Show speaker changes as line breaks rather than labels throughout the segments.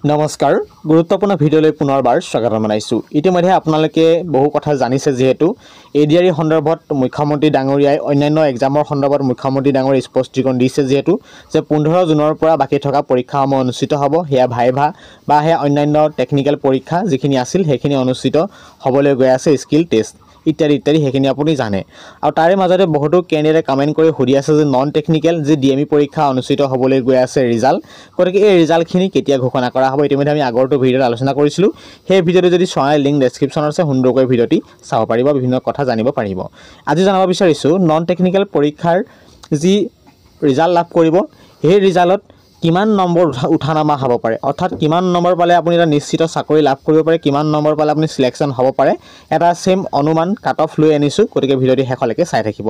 নমস্কাৰ গুৰুত্বপূৰ্ণ ভিডিঅ'লৈ পুনৰবাৰ স্বাগতম জনাইছোঁ। ইতিমধ্যে আপোনালোকে বহু কথা জানিছে যিহেতু এডিআৰই সন্দৰ্ভত মুখ্যমন্ত্ৰী ডাঙৰীয়াই অন্যান্য এক্সামৰ সন্দৰ্ভত মুখ্যমন্ত্ৰী ডাঙৰীয়াই স্পষ্টীকৰণ দিছে যিহেতু যে 15 জুনৰ পৰা বাকী থকা পৰীক্ষাসমূহ অনুষ্ঠিত হ'ব। সেয়া ভাইভা বা সেয়া অন্যান্য টেকনিক্যাল পৰীক্ষা যিখিনি আছিল সেইখিনি অনুষ্ঠিত হ'বলৈ গৈ আছে, স্কিল টেষ্ট ইত্যাদি ইত্যাদি সেইখিনি আপুনি জানে। আৰু তাৰে মাজতে বহুতো কেণ্ডিডেটে কমেণ্ট কৰি সুধি আছে যে নন টেকনিক্যাল যি ডিএমই পৰীক্ষা অনুষ্ঠিত হ'বলৈ গৈ আছে ৰিজাল্ট, গতিকে এই ৰিজাল্টখিনি কেতিয়া ঘোষণা কৰা হ'ব। ইতিমধ্যে আমি আগৰটো ভিডিঅ'ত আলোচনা কৰিছিলোঁ। সেই ভিডিঅ'টো যদি চোৱা লিংক ডেছক্ৰিপশ্যনত আছে, সুন্দৰকৈ ভিডিঅ'টি চাব পাৰিব, বিভিন্ন কথা জানিব পাৰিব। আজি জনাব বিচাৰিছোঁ নন টেকনিক্যাল পৰীক্ষাৰ যি ৰিজাল্ট লাভ কৰিব সেই ৰিজাল্টত কিমান নম্বৰ উঠা নমা হ'ব পাৰে, অৰ্থাৎ কিমান নম্বৰ পালে আপুনি এটা নিশ্চিত চাকৰি লাভ কৰিব পাৰে, কিমান নম্বৰ পালে আপুনি চিলেকশ্যন হ'ব পাৰে, এটা চেম অনুমান কাট অফ লৈ আনিছোঁ। গতিকে ভিডিঅ'টি শেষলৈকে চাই থাকিব।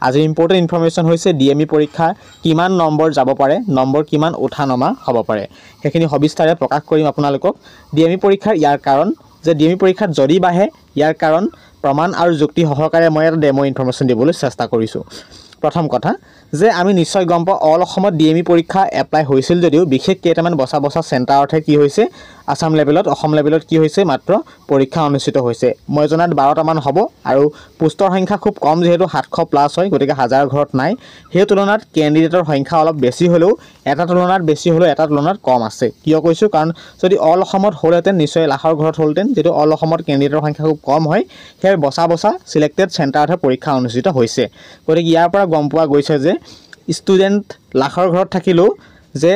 আজি ইম্পৰ্টেণ্ট ইনফৰমেশ্যন হৈছে ডিএমই পৰীক্ষা কিমান নম্বৰ যাব পাৰে, নম্বৰ কিমান উঠা নমা হ'ব পাৰে, সেইখিনি সবিস্তাৰে প্ৰকাশ কৰিম আপোনালোকক। ডিএমই পৰীক্ষাৰ ইয়াৰ কাৰণ, যে ডিএমই পৰীক্ষাত যদি বাঢ়ে ইয়াৰ কাৰণ প্ৰমাণ আৰু যুক্তি সহকাৰে মই এটা ডেমো ইনফৰমেশ্যন দিবলৈ চেষ্টা কৰিছোঁ। প্ৰথম কথা যে আমি নিশ্চয় গম পাওঁ অল অসমত ডিএমই পৰীক্ষা এপ্লাই হৈছিল যদিও বিশেষ কেইটামান বচা চেণ্টাৰতহে কি হৈছে, আসাম লেভেলত, অসম লেভেলত কি হৈছে মাত্ৰ পৰীক্ষা অনুষ্ঠিত হৈছে। মই জনাত 12টামান হ'ব আৰু পোষ্টৰ সংখ্যা খুব কম, যিহেতু 700+ হয়, গতিকে 1000 ঘৰত নাই। সেই তুলনাত কেণ্ডিডেটৰ সংখ্যা অলপ বেছি হ'লেও এটা তুলনাত বেছি হ'লেও এটা তুলনাত কম আছে। কিয় কৈছোঁ, কাৰণ যদি অল অসমত হ'লহেঁতেন নিশ্চয় লাখৰ ঘৰত হ'লহেঁতেন, যিটো অল অসমত কেণ্ডিডেটৰ সংখ্যা খুব কম হয়, সেই বচা চিলেক্টেড চেণ্টাৰতহে পৰীক্ষা অনুষ্ঠিত হৈছে। গতিকে ইয়াৰ পৰা গম পোৱা গৈছে যে ষ্টুডেণ্ট লাখৰ ঘৰত থাকিলেও যে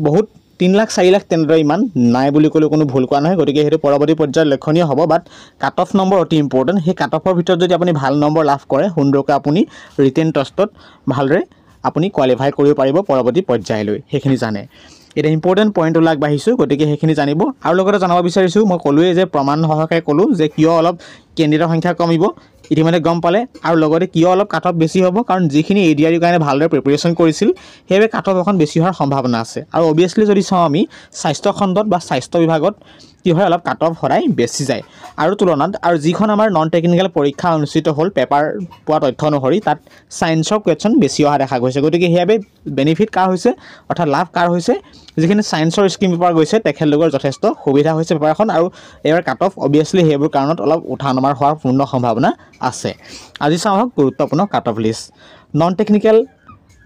বহুত 3 লাখ 4 লাখ তেনেদৰে ইমান নাই বুলি ক'লেও কোনো ভুল কোৱা নহয়। গতিকে সেইটো পৰৱৰ্তী পৰ্যায়ত লক্ষণীয় হ'ব। বাট কাট অফ নম্বৰ অতি ইম্পৰ্টেণ্ট। সেই কাট অফৰ ভিতৰত যদি আপুনি ভাল নম্বৰ লাভ কৰে, সুন্দৰকৈ আপুনি ৰিটেন টেষ্টত ভালদৰে আপুনি কোৱালিফাই কৰিব পাৰিব পৰৱৰ্তী পৰ্যায়লৈ, সেইখিনি জানে। এটা ইম্পৰ্টেণ্ট পইণ্ট ওলাই আগবাঢ়িছোঁ, গতিকে সেইখিনি জানিব। আৰু লগতে জনাব বিচাৰিছোঁ, মই ক'লোৱেই যে প্ৰমাণ সহকাৰে ক'লোঁ যে কিয় অলপ কেণ্ডিডেটৰ সংখ্যা কমিব, ইতিমধ্যে গম পালে। আৰু লগতে কিয় অলপ কাট অফ বেছি হ'ব, কাৰণ যিখিনি এডিআৰিৰ কাৰণে ভালদৰে প্ৰিপেৰেশ্যন কৰিছিল সেইবাবে কাট অফ অকণ বেছি হোৱাৰ সম্ভাৱনা আছে। আৰু অভিয়াছলি যদি চাওঁ আমি স্বাস্থ্য খণ্ডত বা স্বাস্থ্য বিভাগত কি হয়, অলপ কাট অফ সদায় বেছি যায় আৰু তুলনাত। আৰু যিখন আমাৰ নন টেকনিক্যাল পৰীক্ষা অনুষ্ঠিত হ'ল পেপাৰ পোৱা তথ্য অনুসৰি, তাত ছায়েন্সৰ কুৱেশ্যন বেছি অহা দেখা গৈছে। গতিকে সেইবাবে বেনিফিট কাৰ হৈছে, অৰ্থাৎ লাভ কাৰ হৈছে, যিখিনি ছায়েন্সৰ স্কিম পেপাৰ গৈছে তেখেতলোকৰ যথেষ্ট সুবিধা হৈছে পেপাৰখন। আৰু এইবাৰ কাট অফ অভিয়াছলি সেইবোৰ কাৰণত অলপ উঠা নমাৰ হোৱাৰ পূৰ্ণ সম্ভাৱনা আছে। আজি চাওঁ আহক গুৰুত্বপূৰ্ণ cut off list. Non technical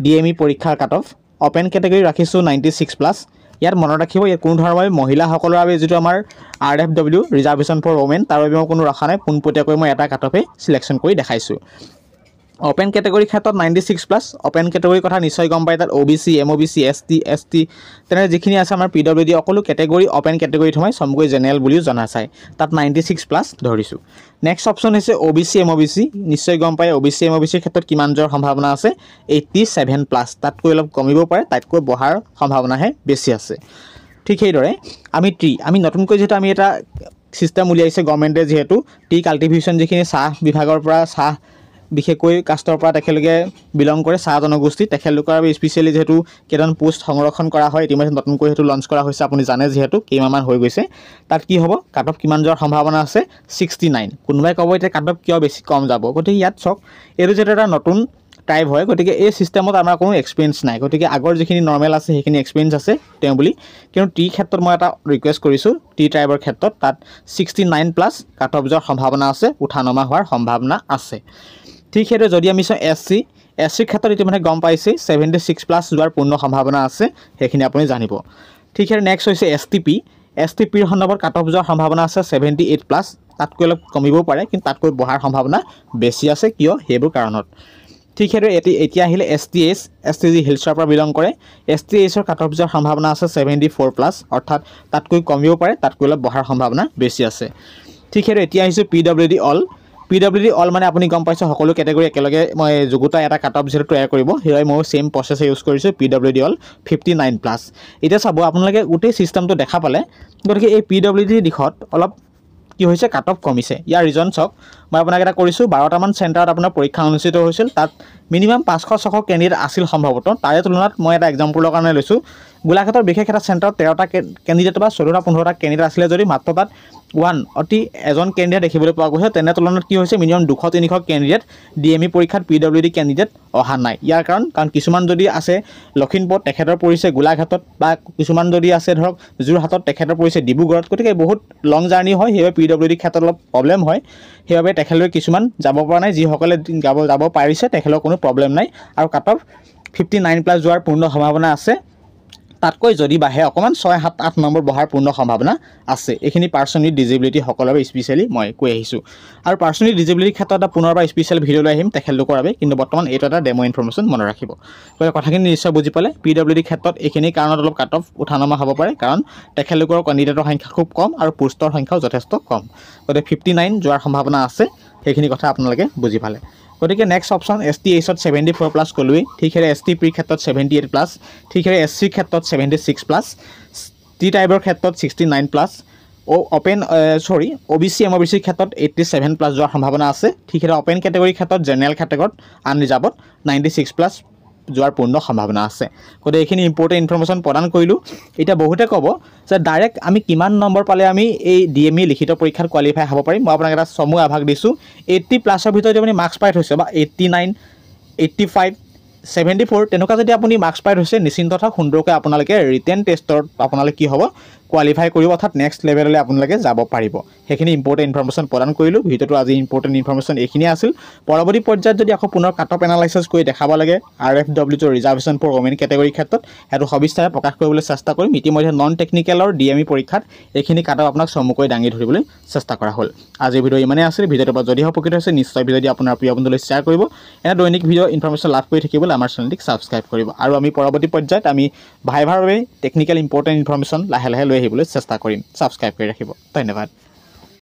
DME পৰীক্ষাৰ কাট অফ অপেন কেটেগৰী ৰাখিছোঁ 96+। ইয়াত মনত ৰাখিব, ইয়াত কোনো ধৰণৰ মহিলাসকলৰ বাবে যিটো আমাৰ RFW ৰিজাৰ্ভেশ্যন ফৰ ওমেন, তাৰ বাবে মই কোনো ৰখা নাই, পোনপটীয়াকৈ মই এটা কাট অফে চিলেকশ্যন কৰি দেখাইছোঁ। অপেন কেটেগৰীৰ ক্ষেত্ৰত 96+। অপেন কেটেগৰীৰ কথা নিশ্চয় গম পায়, তাত OBC, MOBC, ST তেনে যিখিনি আছে আমাৰ PWD সকলো কেটেগৰী অপেন কেটেগৰীত সোমাই, চমুকৈ জেনেৰেল বুলিও জনা যায়। তাত 96+ ধৰিছোঁ। নেক্সট অপশ্যন হৈছে OBC, MOBC। নিশ্চয় গম পায় OBC, MOBCৰ ক্ষেত্ৰত কিমান যোৱাৰ সম্ভাৱনা আছে, 87+। তাতকৈ অলপ কমিব পাৰে, তাতকৈ বঢ়াৰ সম্ভাৱনাহে বেছি আছে। ঠিক সেইদৰে আমি নতুনকৈ যিহেতু আমি এটা ছিষ্টেম উলিয়াইছে গভৰ্ণমেণ্টে, যিহেতু টি কাল্টিভেশ্যন যিখিনি চাহ বিভাগৰ পৰা, চাহ বিশেষকৈ কাষ্টৰ পৰা তেখেতলোকে বিলং কৰে, চাহ জনগোষ্ঠী, তেখেতলোকৰ বাবে স্পেচিয়েলি যিহেতু কেইটামান পোষ্ট সংৰক্ষণ কৰা হয়, ইতিমধ্যে নতুনকৈ সেইটো লঞ্চ কৰা হৈছে, আপুনি জানে যিহেতু কেইমাহমান হৈ গৈছে। তাত কি হ'ব, কাট অফ কিমান যোৱাৰ সম্ভাৱনা আছে, 69। কোনোবাই ক'ব এতিয়া কাট অফ কিয় বেছি কম যাব, গতিকে ইয়াত চাওক এইটো যিহেতু এটা নতুন টাইপ হয়, গতিকে এই ছিষ্টেমত আমাৰ কোনো এক্সপিৰিয়েঞ্চ নাই। গতিকে আগৰ যিখিনি নৰ্মেল আছে সেইখিনি এক্সপিৰিয়েঞ্চ আছে তেওঁ বুলি। কিন্তু টিৰ ক্ষেত্ৰত মই এটা ৰিকুৱেষ্ট কৰিছোঁ, টি ট্ৰাইবৰ ক্ষেত্ৰত তাত 69+ কাট অফ যোৱাৰ সম্ভাৱনা আছে, উঠা নমা হোৱাৰ সম্ভাৱনা আছে। ঠিক সেইদৰে যদি আমি চাওঁ SCৰ ক্ষেত্ৰত ইতিমধ্যে গম পাইছে 76+ যোৱাৰ পূৰ্ণ সম্ভাৱনা আছে, সেইখিনি আপুনি জানিব। ঠিক সেইদৰে নেক্সট হৈছে STPৰ সন্দৰ্ভত কাট অফ যোৱাৰ সম্ভাৱনা আছে 78+। তাতকৈ অলপ কমিবও পাৰে, কিন্তু তাতকৈ বঢ়াৰ সম্ভাৱনা বেছি আছে। কিয়, সেইবোৰ কাৰণত। ঠিক সেইদৰে এতিয়া আহিলে ST যি হিলছৰ পৰা বিলং কৰে, STHৰ কাট অফ যোৱাৰ সম্ভাৱনা আছে 74+। অৰ্থাৎ তাতকৈ কমিবও পাৰে, তাতকৈ অলপ বঢ়াৰ সম্ভাৱনা বেছি আছে। ঠিক সেইদৰে এতিয়া আহিছোঁ PWD অল মানে আপুনি গম পাইছে সকলো কেটেগৰী একেলগে মই যুগুতাই এটা কাট অফ যিহেতু তৈয়াৰ কৰিব, সেয়াই মই চেম প্ৰচেছ ইউজ কৰিছোঁ। PWD all 59+। এতিয়া চাব আপোনালোকে গোটেই ছিষ্টেমটো দেখা পালে, গতিকে এই PWD দিশত অলপ কি হৈছে, কাট অফ কমিছে। ইয়াৰ ৰিজন চাওক, মই আপোনাক এটা কৰিছোঁ 12টামান চেণ্টাৰত আপোনাৰ পৰীক্ষা অনুষ্ঠিত হৈছিল, তাত মিনিমাম 500-600 কেণ্ডিডেট আছিল সম্ভৱতঃ তাৰে তুলনাত মই এটা এক্সাম্পলৰ কাৰণে লৈছোঁ গোলাঘাটৰ বিশেষ এটা চেণ্টাৰত 13টা কেণ্ডিডেট বা 14-15টা কেণ্ডিডেট আছিলে যদি মাত্ৰ তাত এজন কেণ্ডিডেট দেখিবলৈ পোৱা গৈছে তেনে তুলনাত কি হৈছে মিনিমাম 200-300 কেণ্ডিডেট DME পৰীক্ষাত PWD কেণ্ডিডেট অহা নাই ইয়াৰ কাৰণ কিছুমান যদি আছে লখিমপুৰ তেখেতৰ পৰিছে গোলাঘাটত বা কিছুমান যদি আছে ধৰক যোৰহাটত তেখেতৰ পৰিছে ডিব্ৰুগড়ত গতিকে বহুত লং জাৰ্নি হয় সেইবাবে PWD ক্ষেত্ৰত অলপ প্ৰব্লেম হয় সেইবাবে তেখেতলৈ কিছুমান যাব পৰা নাই যিসকলে যাব পাৰিছে তেখেতৰ কোনো প্ৰব্লেম নাই আৰু কাট অফ 59+ যোৱাৰ পূৰ্ণ সম্ভাৱনা আছে তাতকৈ যদি বাহে অকমান 6-7-8 নম্বৰ বহাৰ পূৰ্ণ সম্ভাৱনা আছে এখিনি পাৰ্সন উইথ ডিজেবিলিটি সকলৰ স্পেশালি মই কৈ আহিছো আৰু পাৰ্সন উইথ ডিজেবিলিটি ক্ষেত্ৰত এটা পুনৰবাৰ স্পেশাল ভিডিও লৈ আহিম তেখেতলোকৰ বাবে কিন্তু বৰ্তমান এইটো এটা ডেমো ইনফৰমেশন মনত ৰাখিব গতিকে কথাখিনি নিশ্চয় বুজি পালে PWD ক্ষেত্ৰত এখিনি কাৰণত অলপ কাট অফ উঠানামা হ'ব পাৰে কাৰণ তেখেতলোকৰ কেণ্ডিডেটৰ সংখ্যা খুব কম আৰু পোষ্টৰ সংখ্যাও যথেষ্ট কম গতিকে 59 যোৱাৰ সম্ভাৱনা আছে সেইখিনি কথা আপোনালোকে বুজি পালে গতিকে next option ST Ace 74+ কলুই ঠিকৰে ST pre ক্ষেত্ৰত 78+ ঠিকৰে SC ক্ষেত্ৰত 76+ T টাইপৰ ক্ষেত্ৰত 69+ ওপেন OBC MOBC ক্ষেত্ৰত 87+ যোৱাৰ সম্ভাৱনা আছে ঠিকৰে ওপেন ক্যাটাগৰী ক্ষেত্ৰত জেনাৰেল ক্যাটাগৰীত আনৰিজাৰ্ভড 96+ যোৱাৰ পূৰ্ণ সম্ভাৱনা আছে গতিকে এইখিনি ইম্পৰ্টেন্ট ইনফৰমেশন প্ৰদান কৰিলো এটা বহুতে ক'ব যে ডাইৰেক্ট আমি কিমান নম্বৰ পালে আমি এই DME লিখিত পৰীক্ষাত কোৱালিফাই হ'ব পাৰিম মই আপোনাক এটা সমু আভাগ দিছো 80+ ভিতৰত যদি আপুনি মাৰ্কস পাই থৈছে বা 89 85 74 তেনেকুৱা যদি আপুনি মাৰ্কস পাই থৈছে নিশ্চিন্ত থাক সুন্দৰকৈ আপোনালোকে ৰিটেন টেষ্টৰ আপোনালোকে কি হ'ব কোৱালিফাই কৰিব অৰ্থাৎ নেক্সট লেভেললৈ আপোনালোকে যাব পাৰিব সেইখিনি ইম্পৰ্টেন্ট ইনফৰমেশন প্ৰদান কৰিলো ভিডিওটো আজি ইম্পৰ্টেন্ট ইনফৰমেশন এইখিনি আছিল পৰৱৰ্তী পৰ্যায়ত যদি আকৌ পুনৰ কাট অফ এনালাইসিস কৰি দেখাব লাগে RFW টো ৰিজাৰ্ভেশন ফৰ ওমেন ক্যাটাগৰী ক্ষেত্ৰত হেতু সবিস্তাৰে প্ৰকাশ কৰিবলৈ চেষ্টা কৰিম ইতিমধ্যে নন টেকনিক্যালৰ DME পৰীক্ষাত এইখিনি কাট অফ আপোনাক সমুকৈ দাঙি ধৰিবলৈ চেষ্টা কৰা হ'ল আজি ভিডিও ইমানে আছিল ভিডিওটো যদি উপকৃত হৈছে নিশ্চয় ভিডিওটি আপোনাৰ প্ৰিয় বন্ধুলৈ শ্বেয়াৰ কৰিব এনে দৈনিক ভিডিও ইনফৰমেশন লাভ কৰি থাকিবলৈ আমাৰ চেনেলটিক সাবস্ক্ৰাইব কৰিব আৰু আমি পৰৱৰ্তী পৰ্যায়ত আমি ভাইভাৰ বাবে টেকনিক্যাল ইম্পৰ্টেন্ট ইনফৰমেশন লাহে লাহে লৈ আহিবলৈ চেষ্টা কৰিম সাবস্ক্ৰাইব কৰি ৰাখিব ধন্যবাদ